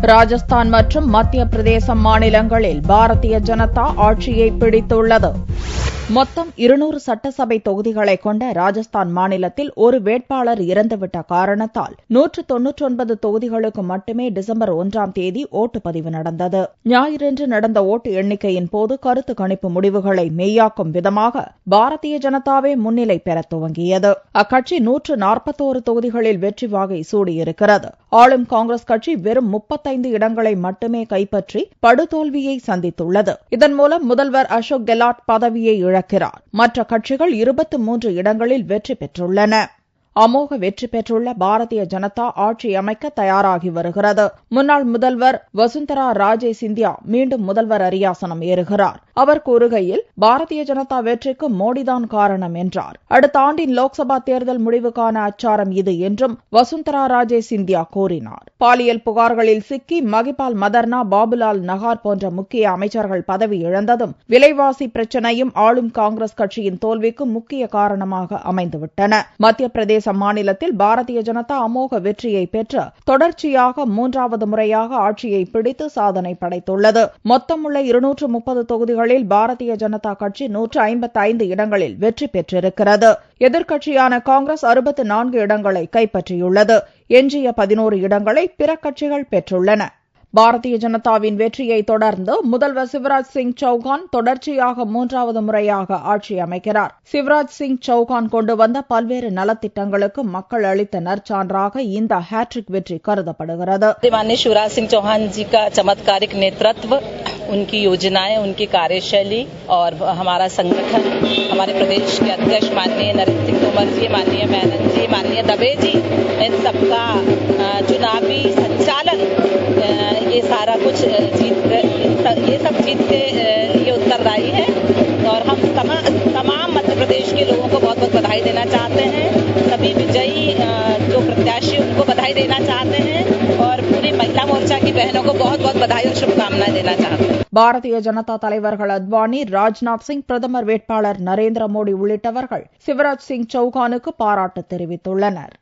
ராஜஸ்தான் மற்றும் மத்திய பிரதேசம் மாநிலங்களில் பாரதிய ஜனதா ஆட்சியை பிடித்துள்ளது. மொத்தம் 200 சட்டசபை தொகுதிகளை கொண்ட ராஜஸ்தான் மாநிலத்தில் ஒரு வேட்பாளர் இறந்துவிட்ட காரணத்தால் 199 தொகுதிகளுக்கு மட்டுமே டிசம்பர் 1ஆம் தேதி ஓட்டுப்பதிவு நடந்தது. ஞாயிறன்று நடந்த ஓட்டு எண்ணிக்கையின் போது கருத்து கணிப்பு முடிவுகளை மெய்யாக்கும் விதமாக பாரதிய ஜனதாவே முன்னிலை பெற துவங்கியது. அக்கட்சி 141 தொகுதிகளில் வெற்றி வாகை சூடியிருக்கிறது. ஆளும் காங்கிரஸ் கட்சி வெறும் 35 இடங்களை மட்டுமே கைப்பற்றி படுதோல்வியை சந்தித்துள்ளது. இதன் மூலம் முதல்வர் அசோக் கெலாட் பதவியை இழக்கிறார். மற்ற கட்சிகள் 23 இடங்களில் வெற்றி பெற்றுள்ளன. அமோக வெற்றி பெற்றுள்ள பாரதிய ஜனதா ஆட்சி அமைக்க தயாராகி வருகிறது. முன்னாள் முதல்வர் வசுந்தரா ராஜே சிந்தியா மீண்டும் முதல்வர் அரியாசனம் ஏறுகிறார். அவர் கூறுகையில், பாரதிய ஜனதா வெற்றிக்கு மோடிதான் காரணம் என்றார். அடுத்த ஆண்டின் லோக்சபா தேர்தல் முடிவுக்கான அச்சாரம் இது என்றும் வசுந்தரா ராஜே சிந்தியா கூறினார். பாலியல் புகார்களில் சிக்கி மகிபால் மதர்னா, பாபுலால் நகார் போன்ற முக்கிய அமைச்சர்கள் பதவி இழந்ததும் விலைவாசி பிரச்சினையும் ஆளும் காங்கிரஸ் கட்சியின் தோல்விக்கு முக்கிய காரணமாக அமைந்துவிட்டன. மத்திய பிரதேச மாநிலத்தில் பாரதிய ஜனதா அமோக வெற்றியை பெற்று தொடர்ச்சியாக 3வது முறையாக ஆட்சியை பிடித்து சாதனை படைத்துள்ளது. மொத்தமுள்ள 230 தொகுதிகளில் பாரதிய ஜனதா கட்சி 155 இடங்களில் வெற்றி பெற்றிருக்கிறது. எதிர்க்கட்சியான காங்கிரஸ் 64 இடங்களை கைப்பற்றியுள்ளது. எஞ்சிய 11 இடங்களை பிற கட்சிகள் பெற்றுள்ளன. பாரதிய ஜனதாவின் வெற்றியை தொடர்ந்து முதல்வர் சிவராஜ் சிங் சௌகான் தொடர்ச்சியாக 3வது முறையாக ஆட்சி அமைக்கிறார். சிவராஜ் சிங் சௌகான் கொண்டு வந்த பல்வேறு நலத்திட்டங்களுக்கு மக்கள் அளித்த நற்சான்றாக இந்த ஹேட்ரிக் வெற்றி கருதப்படுகிறது. माननीय शिवराज सिंह चौहान जी का चमत्कारिक नेतृत्व, उनकी योजनाएं, उनकी कार्यशैली और हमारा संगठन, हमारे प्रदेश के अध्यक्ष माननीय नरेंद्र सिंह तोमर जी, माननीय मेनन जी, माननीय दबे जी, इन सबका चुनावी संचालन, ये सारा कुछ ये सब जीत के लिए उत्तरदायी है और हम तमाम मध्य प्रदेश के लोगों को बहुत बहुत बधाई देना चाहते हैं. सभी विजयी जो प्रत्याशी उनको बधाई देना चाहते हैं और पूरी महिला मोर्चा की बहनों को बहुत बहुत बधाई और शुभकामनाएं देना चाहते हैं. பாரதிய ஜனதா தலைவர்கள் அத்வானி, ராஜ்நாத் சிங், பிரதமர் வேட்பாளர் நரேந்திர மோடி உள்ளிட்டவர்கள் சிவராஜ் சிங் சௌகானுக்கு பாராட்டு தெரிவித்துள்ளனர்.